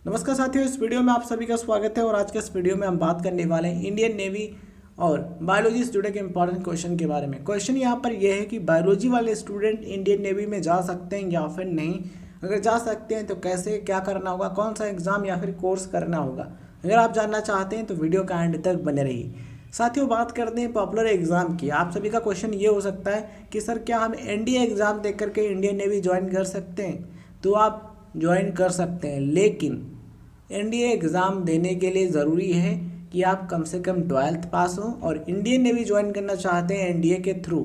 नमस्कार साथियों, इस वीडियो में आप सभी का स्वागत है। और आज के इस वीडियो में हम बात करने वाले हैं इंडियन नेवी और बायोलॉजी से जुड़े के इंपॉर्टेंट क्वेश्चन के बारे में। क्वेश्चन यहाँ पर यह है कि बायोलॉजी वाले स्टूडेंट इंडियन नेवी में जा सकते हैं या फिर नहीं। अगर जा सकते हैं तो कैसे, क्या करना होगा, कौन सा एग्जाम या फिर कोर्स करना होगा। अगर आप जानना चाहते हैं तो वीडियो का एंड तक बने रहिए। साथियों, बात करते हैं पॉपुलर एग्जाम की। आप सभी का क्वेश्चन ये हो सकता है कि सर क्या हम एनडीए एग्जाम देख करके इंडियन नेवी ज्वाइन कर सकते हैं? तो आप ज्वाइन कर सकते हैं, लेकिन एनडीए एग्ज़ाम देने के लिए ज़रूरी है कि आप कम से कम 12th पास हो। और इंडियन नेवी ज्वाइन करना चाहते हैं एनडीए के थ्रू,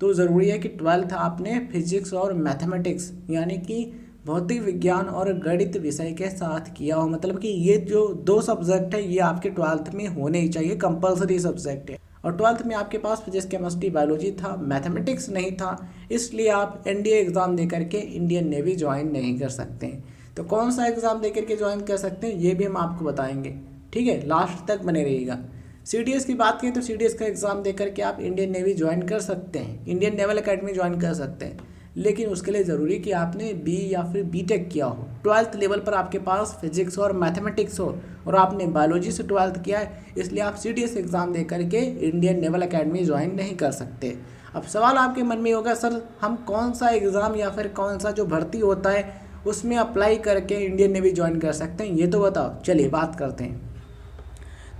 तो ज़रूरी है कि 12th आपने फिजिक्स और मैथमेटिक्स यानी कि भौतिक विज्ञान और गणित विषय के साथ किया हो। मतलब कि ये जो दो सब्जेक्ट है ये आपके 12th में होने ही चाहिए, कंपलसरी सब्जेक्ट है। और 12th में आपके पास फिजिक्स, केमिस्ट्री, बायोलॉजी था, मैथमेटिक्स नहीं था, इसलिए आप एनडीए एग्ज़ाम दे करके इंडियन नेवी ज्वाइन नहीं कर सकते हैं। तो कौन सा एग्ज़ाम दे करके ज्वाइन कर सकते हैं ये भी हम आपको बताएंगे, ठीक है। लास्ट तक बने रहिएगा। सीडीएस की बात करें तो सीडीएस का एग्ज़ाम दे करके आप इंडियन नेवी ज्वाइन कर सकते हैं, इंडियन नेवल अकेडमी ज्वाइन कर सकते हैं। लेकिन उसके लिए ज़रूरी कि आपने बी या फिर बीटेक किया हो, 12th लेवल पर आपके पास फिजिक्स और मैथमेटिक्स हो, और आपने बायोलॉजी से 12th किया है, इसलिए आप सीडीएस एग्ज़ाम दे करके इंडियन नेवल अकेडमी ज्वाइन नहीं कर सकते। अब सवाल आपके मन में होगा, सर हम कौन सा एग्ज़ाम या फिर कौन सा जो भर्ती होता है उसमें अप्लाई करके इंडियन नेवी ज्वाइन कर सकते हैं, ये तो बताओ। चलिए बात करते हैं।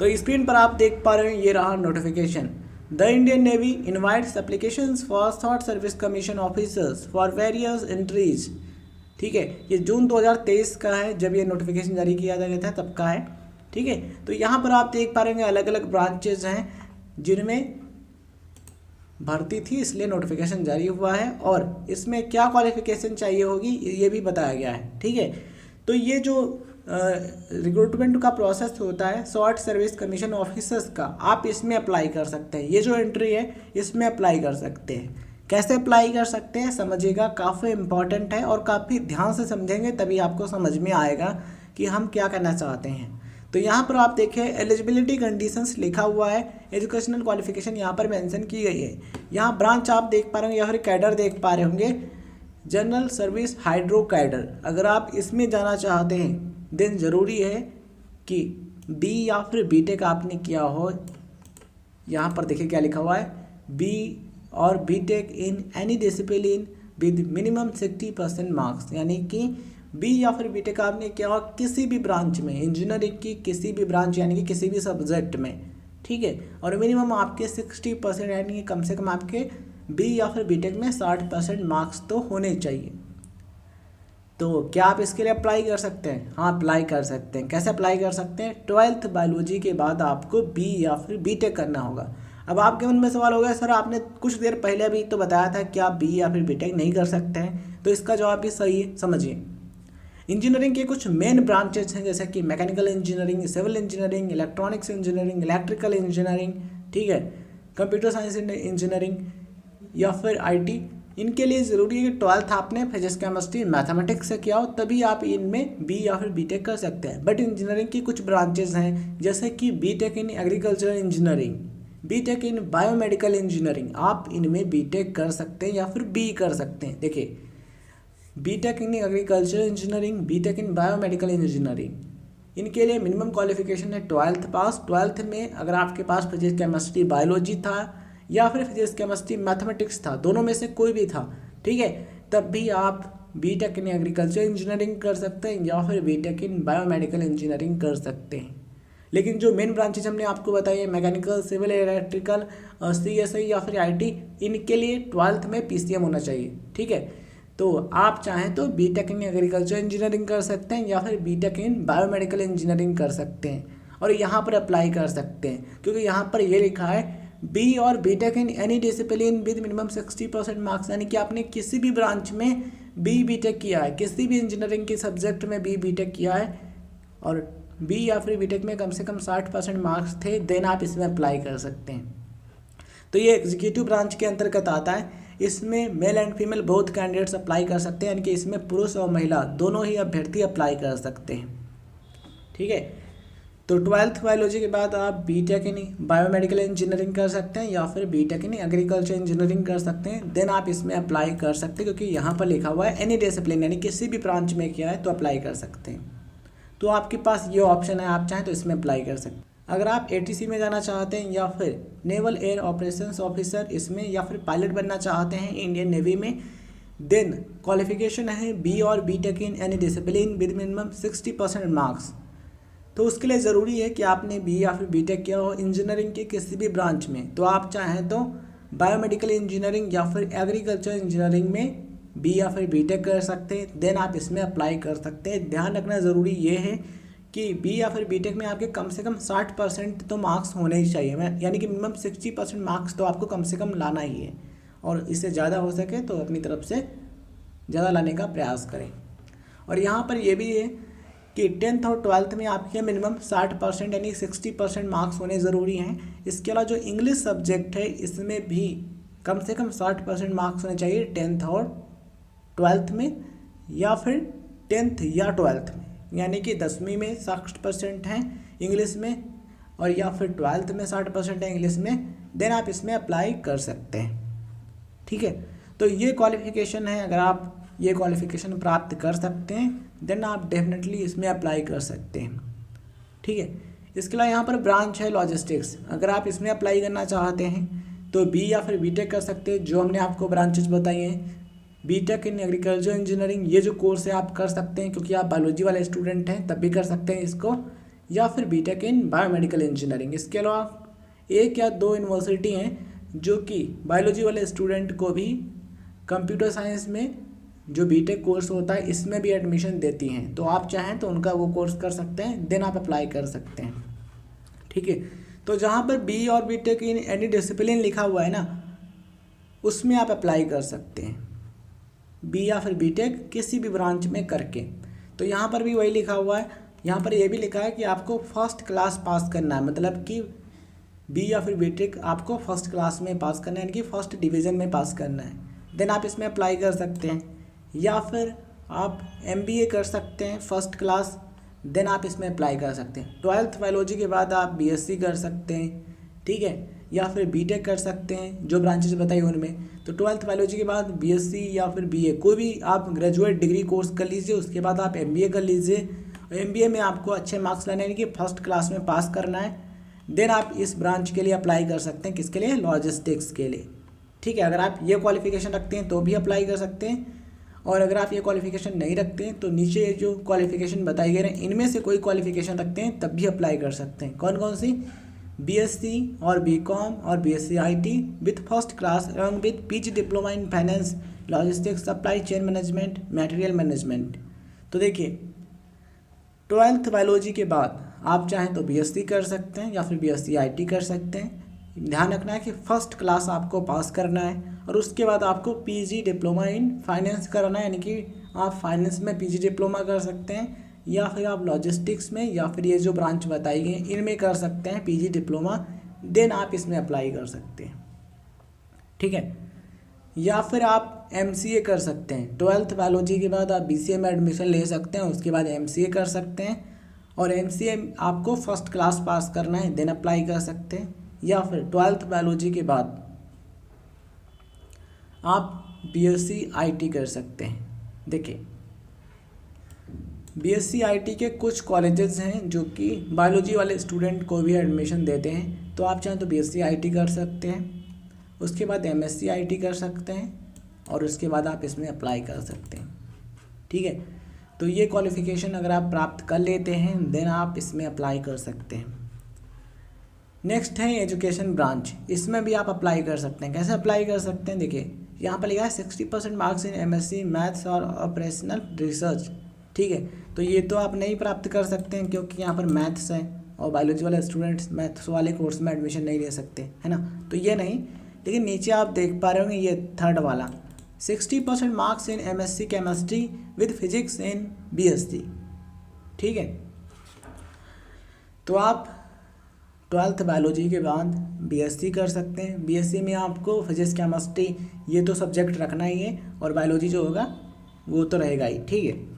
तो स्क्रीन पर आप देख पा रहे हैं, ये रहा notification. The Indian navy invites applications for short service commission officers for various entries. ठीक है, ये जून 2023 का है, जब ये नोटिफिकेशन जारी किया गया था तब का है। ठीक है, तो यहाँ पर आप देख पा रहे हैं अलग अलग ब्रांचेज हैं जिनमें भर्ती थी, इसलिए नोटिफिकेशन जारी हुआ है। और इसमें क्या क्वालिफिकेशन चाहिए होगी ये भी बताया गया है, ठीक है। तो ये जो रिक्रूटमेंट का प्रोसेस होता है शॉर्ट सर्विस कमीशन ऑफिसर्स का, आप इसमें अप्लाई कर सकते हैं। ये जो एंट्री है इसमें अप्लाई कर सकते हैं। कैसे अप्लाई कर सकते हैं समझिएगा, काफ़ी इंपॉर्टेंट है और काफ़ी ध्यान से समझेंगे तभी आपको समझ में आएगा कि हम क्या करना चाहते हैं। तो यहाँ पर आप देखें एलिजिबिलिटी कंडीशंस लिखा हुआ है, एजुकेशनल क्वालिफिकेशन यहाँ पर मेंशन की गई है। यहाँ ब्रांच आप देख पा रहे होंगे या फिर कैडर देख पा रहे होंगे, जनरल सर्विस हाइड्रो कैडर। अगर आप इसमें जाना चाहते हैं देन ज़रूरी है कि बी या फिर बीटेक आपने किया हो। यहाँ पर देखिए क्या लिखा हुआ है, बी और B Tech in any discipline with minimum 60% marks, यानी कि बी या फिर बीटेक आपने किया हो किसी भी ब्रांच में, इंजीनियरिंग की किसी भी ब्रांच यानी कि किसी भी सब्जेक्ट में, ठीक है। और मिनिमम आपके 60% यानी कि कम से कम आपके बी या फिर बीटेक में 60% मार्क्स तो होने चाहिए। तो क्या आप इसके लिए अप्लाई कर सकते हैं? हाँ, अप्लाई कर सकते हैं। कैसे अप्लाई कर सकते हैं? 12th बायोलॉजी के बाद आपको बी या फिर बीटेक करना होगा। अब आपके मन में सवाल होगा, सर आपने कुछ देर पहले भी तो बताया था कि आप बी या फिर बीटेक नहीं कर सकते हैं। तो इसका जवाब भी सही है, समझिए। इंजीनियरिंग के कुछ मेन ब्रांचेस हैं जैसे कि mechanical engineering, civil engineering, electronics engineering, electrical engineering, ठीक है, कंप्यूटर साइंस इंजीनियरिंग या फिर आईटी। इनके लिए ज़रूरी है कि 12th आपने फिजिक्स, केमिस्ट्री, मैथमेटिक्स से किया हो, तभी आप इनमें बी या फिर बीटेक कर सकते हैं। बट इंजीनियरिंग की कुछ ब्रांचेस हैं जैसे कि B Tech in agriculture engineering, B Tech in biomedical engineering, आप इनमें बीटेक कर सकते हैं या फिर बी कर सकते हैं। देखिए, B Tech in agriculture engineering, B Tech in biomedical engineering, इनके लिए मिनिमम क्वालिफिकेशन है 12th पास। 12th में अगर आपके पास फिजिक्स, केमिस्ट्री, बायोलॉजी था या फिर फिजिक्स, केमिस्ट्री, मैथमेटिक्स था, दोनों में से कोई भी था, ठीक है, तब भी आप बीटेक इन एग्रीकल्चर इंजीनियरिंग कर सकते हैं या फिर बीटेक इन बायोमेडिकल इंजीनियरिंग कर सकते हैं। लेकिन जो मेन ब्रांचेज हमने आपको बताई है मैकेनिकल, सिविल, इलेक्ट्रिकल, सीएसई या फिर आईटी, इनके लिए 12th में पीसीएम होना चाहिए, ठीक है। तो आप चाहें तो बीटेक इन एग्रीकल्चर इंजीनियरिंग कर सकते हैं या फिर बीटेक इन बायोमेडिकल इंजीनियरिंग कर सकते हैं और यहाँ पर अप्लाई कर सकते हैं, क्योंकि यहाँ पर ये लिखा है बी और B Tech in any discipline with minimum 60% marks, यानी कि आपने किसी भी ब्रांच में बी बीटेक किया है, किसी भी इंजीनियरिंग के सब्जेक्ट में बी बीटेक किया है और बी या फिर बीटेक में कम से कम 60% मार्क्स थे, देन आप इसमें अप्लाई कर सकते हैं। तो ये एग्जीक्यूटिव ब्रांच के अंतर्गत आता है। इसमें male and female both candidates apply कर सकते हैं, यानी कि इसमें पुरुष और महिला दोनों ही अभ्यर्थी अप्लाई कर सकते हैं, ठीक है। तो 12th बायोलॉजी के बाद आप बीटेक इन बायोमेडिकल इंजीनियरिंग कर सकते हैं या फिर बीटेक इन एग्रीकल्चर इंजीनियरिंग कर सकते हैं, देन आप इसमें अप्लाई कर सकते हैं, क्योंकि यहाँ पर लिखा हुआ है एनी डिसिप्लिन, यानी किसी भी ब्रांच में किया है तो अप्लाई कर सकते हैं। तो आपके पास ये ऑप्शन है, आप चाहें तो इसमें अप्लाई कर सकते हैं। अगर आप ATC में जाना चाहते हैं या फिर नेवल एयर ऑपरेशंस ऑफिसर इसमें या फिर पायलट बनना चाहते हैं इंडियन नेवी में, देन क्वालिफिकेशन है बी और BTech in any discipline with minimum 60% marks. तो उसके लिए ज़रूरी है कि आपने बी या फिर BTech किया हो इंजीनियरिंग के किसी भी ब्रांच में। तो आप चाहें तो बायोमेडिकल इंजीनियरिंग या फिर एग्रीकल्चर इंजीनियरिंग में बी या फिर BTech कर सकते हैं, देन आप इसमें अप्लाई कर सकते हैं। ध्यान रखना ज़रूरी ये है कि बी या फिर BTech में आपके कम से कम 60% तो मार्क्स होने ही चाहिए, यानी कि मिनिमम 60% मार्क्स तो आपको कम से कम लाना ही है, और इससे ज़्यादा हो सके तो अपनी तरफ से ज़्यादा लाने का प्रयास करें। और यहाँ पर यह भी है कि 10th और 12th में आपके मिनिमम 60% यानी 60% मार्क्स होने ज़रूरी हैं। इसके अलावा जो इंग्लिश सब्जेक्ट है इसमें भी कम से कम 60% मार्क्स होने चाहिए 10th और 12th में, या फिर 10th या 12th में, यानी कि 10वीं में 60% हैं इंग्लिश में और या फिर 12th में 60% है इंग्लिश में, देन आप इसमें अप्लाई कर सकते हैं। ठीक है, तो ये क्वालिफ़िकेशन है। अगर आप ये क्वालिफ़िकेशन प्राप्त कर सकते हैं देन आप डेफिनेटली इसमें अप्लाई कर सकते हैं। ठीक है, इसके अलावा यहाँ पर ब्रांच है लॉजिस्टिक्स। अगर आप इसमें अप्लाई करना चाहते हैं तो बी या फिर BTech कर सकते हैं, जो हमने आपको ब्रांचेज बताई हैं। BTech इन एग्रीकल्चर इंजीनियरिंग ये जो कोर्स है आप कर सकते हैं, क्योंकि आप बायोलॉजी वाले स्टूडेंट हैं तब भी कर सकते हैं इसको, या फिर BTech इन बायोमेडिकल इंजीनियरिंग। इसके अलावा 1 या 2 यूनिवर्सिटी हैं जो कि बायोलॉजी वाले स्टूडेंट को भी कंप्यूटर साइंस में जो BTech कोर्स होता है इसमें भी एडमिशन देती हैं। तो आप चाहें तो उनका वो कोर्स कर सकते हैं, देन आप अप्लाई कर सकते हैं। ठीक है, तो जहाँ पर बी और BTech इन एनी डिसिप्लिन लिखा हुआ है ना, उसमें आप अप्लाई कर सकते हैं, बी या फिर BTech किसी भी ब्रांच में करके। तो यहाँ पर भी वही लिखा हुआ है, यहाँ पर ये भी लिखा है कि आपको फर्स्ट क्लास पास करना है, मतलब कि बी या फिर BTech आपको फर्स्ट क्लास में पास करना है, यानी कि फर्स्ट डिवीज़न में पास करना है, देन आप इसमें अप्लाई कर सकते हैं। या फिर आप MBA कर सकते हैं फर्स्ट क्लास, देन आप इसमें अप्लाई कर सकते हैं। 12th बायोलॉजी के बाद आप BSc कर सकते हैं। ठीक है, या फिर BTech कर सकते हैं जो ब्रांचेज बताई उनमें। तो 12th बायोलॉजी के बाद BSc या फिर BA कोई भी आप ग्रेजुएट डिग्री कोर्स कर लीजिए, उसके बाद आप MBA कर लीजिए। MBA में आपको अच्छे मार्क्स लाने हैं कि फर्स्ट क्लास में पास करना है, देन आप इस ब्रांच के लिए अप्लाई कर सकते हैं। किसके लिए? लॉजिस्टिक्स के लिए। ठीक है, अगर आप ये क्वालिफिकेशन रखते हैं तो भी अप्लाई कर सकते हैं, और अगर आप ये क्वालिफिकेशन नहीं रखते हैं तो नीचे जो क्वालिफिकेशन बताई गई हैं इनमें से कोई क्वालिफिकेशन रखते हैं तब भी अप्लाई कर सकते हैं। कौन कौन सी? BSc और BCom और BSc IT with first class एवं with PG diploma in finance, logistics, supply chain management, material management. तो देखिए 12th बायोलॉजी के बाद आप चाहें तो BSc कर सकते हैं या फिर BSc IT कर सकते हैं। ध्यान रखना है कि फर्स्ट क्लास आपको पास करना है, और उसके बाद आपको PG डिप्लोमा इन फाइनेंस करना है, यानी कि आप फाइनेंस में PG डिप्लोमा कर सकते हैं, या फिर आप लॉजिस्टिक्स में या फिर ये जो ब्रांच बताई गई इनमें कर सकते हैं PG डिप्लोमा, देन आप इसमें अप्लाई कर सकते हैं। ठीक है, या फिर आप MCA कर सकते हैं। 12th बायोलॉजी के बाद आप BCA में एडमिशन ले सकते हैं, उसके बाद MCA कर सकते हैं, और MCA आपको फर्स्ट क्लास पास करना है, देन अप्लाई कर सकते हैं। या फिर 12th बायोलॉजी के बाद आप BSc IT कर सकते हैं। देखिए BSc IT के कुछ कॉलेजेस हैं जो कि बायोलॉजी वाले स्टूडेंट को भी एडमिशन देते हैं, तो आप चाहें तो BSc IT कर सकते हैं, उसके बाद MSc IT कर सकते हैं, और उसके बाद आप इसमें अप्लाई कर सकते हैं। ठीक है, तो ये क्वालिफ़िकेशन अगर आप प्राप्त कर लेते हैं देन आप इसमें अप्लाई कर सकते हैं। नेक्स्ट है एजुकेशन ब्रांच, इसमें भी आप अप्लाई कर सकते हैं। कैसे अप्लाई कर सकते हैं? देखिए यहाँ पर लिखा है 60% मार्क्स इन MSc मैथ्स और ऑपरेशनल रिसर्च। ठीक है, तो ये तो आप नहीं प्राप्त कर सकते हैं क्योंकि यहाँ पर मैथ्स है और बायोलॉजी वाले स्टूडेंट्स मैथ्स वाले कोर्स में एडमिशन नहीं ले सकते, है ना, तो ये नहीं। लेकिन नीचे आप देख पा रहे होंगे ये थर्ड वाला 60% marks in MSc chemistry with physics in BSc। ठीक है, तो आप 12th बायोलॉजी के बाद BSc कर सकते हैं। BSc में आपको फिजिक्स केमिस्ट्री ये तो सब्जेक्ट रखना ही है, और बायोलॉजी जो होगा वो तो रहेगा ही। ठीक है,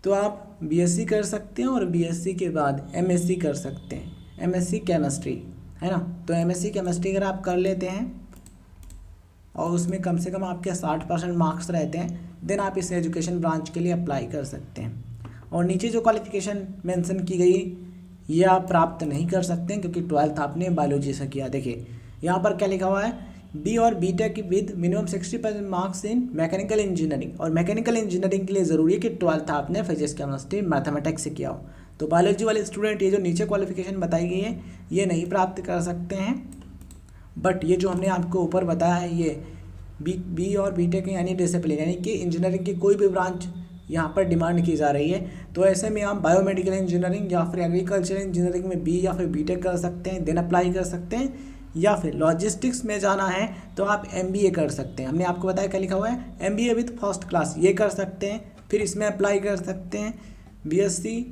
तो आप BSc कर सकते हैं, और BSc के बाद MSc कर सकते हैं, MSc केमिस्ट्री, है ना। तो MSc केमिस्ट्री अगर आप कर लेते हैं और उसमें कम से कम आपके 60% मार्क्स रहते हैं, देन आप इस एजुकेशन ब्रांच के लिए अप्लाई कर सकते हैं। और नीचे जो क्वालिफिकेशन मेंशन की गई ये आप प्राप्त नहीं कर सकते हैं क्योंकि 12th आपने बायोलॉजी से किया। देखिए यहाँ पर क्या लिखा हुआ है, बी और B Tech with minimum 60% marks in mechanical engineering, और मैकेनिकल इंजीनियरिंग के लिए ज़रूरी है कि 12th आपने फिजिक्स केमिस्ट्री मैथमेटिक्स से किया हो। तो बायोलॉजी वाले स्टूडेंट ये जो नीचे क्वालिफिकेशन बताई गई है ये नहीं प्राप्त कर सकते हैं। बट ये जो हमने आपको ऊपर बताया है ये बी और बी टेक यानी डिसिप्लिन यानी कि इंजीनियरिंग की कोई भी ब्रांच यहाँ पर डिमांड की जा रही है, तो ऐसे में आप बायोमेडिकल इंजीनियरिंग या फिर एग्रीकल्चर इंजीनियरिंग में बी या फिर बी टेक कर सकते हैं, देन अप्लाई कर सकते हैं, या फिर लॉजिस्टिक्स में जाना है तो आप MBA कर सकते हैं। हमने आपको बताया क्या लिखा हुआ है, MBA विथ फर्स्ट क्लास ये कर सकते हैं, फिर इसमें अप्लाई कर सकते हैं BSc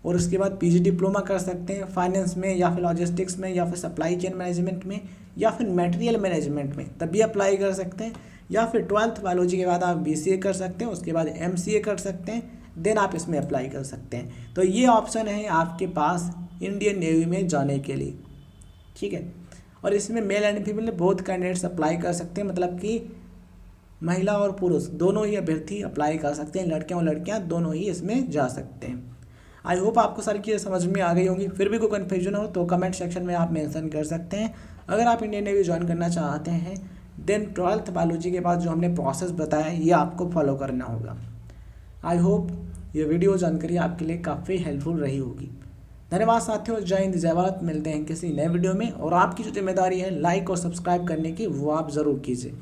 और उसके बाद PG डिप्लोमा कर सकते हैं फाइनेंस में या फिर लॉजिस्टिक्स में या फिर सप्लाई चेन मैनेजमेंट में या फिर मटेरियल मैनेजमेंट में, तब भी अप्लाई कर सकते हैं। या फिर 12th बायोलॉजी के बाद आप BCA कर सकते हैं, उसके बाद MCA कर सकते हैं, देन आप इसमें अप्लाई कर सकते हैं। तो ये ऑप्शन है आपके पास इंडियन नेवी में जाने के लिए, ठीक है। और इसमें male and female both candidates apply कर सकते हैं, मतलब कि महिला और पुरुष दोनों ही अभ्यर्थी अप्लाई कर सकते हैं, लड़के और लड़कियां दोनों ही इसमें जा सकते हैं। आई होप आपको सारी चीज़ें समझ में आ गई होंगी। फिर भी कोई कन्फ्यूजन हो तो कमेंट सेक्शन में आप मेंशन कर सकते हैं। अगर आप इंडियन नेवी ज्वाइन करना चाहते हैं देन 12th बायोलॉजी के बाद जो हमने प्रोसेस बताया ये आपको फॉलो करना होगा। आई होप ये वीडियो जानकारी आपके लिए काफ़ी हेल्पफुल रही होगी। धन्यवाद साथियों, जय हिंद जय भारत। मिलते हैं किसी नए वीडियो में, और आपकी जो जिम्मेदारी है लाइक और सब्सक्राइब करने की वो आप ज़रूर कीजिए।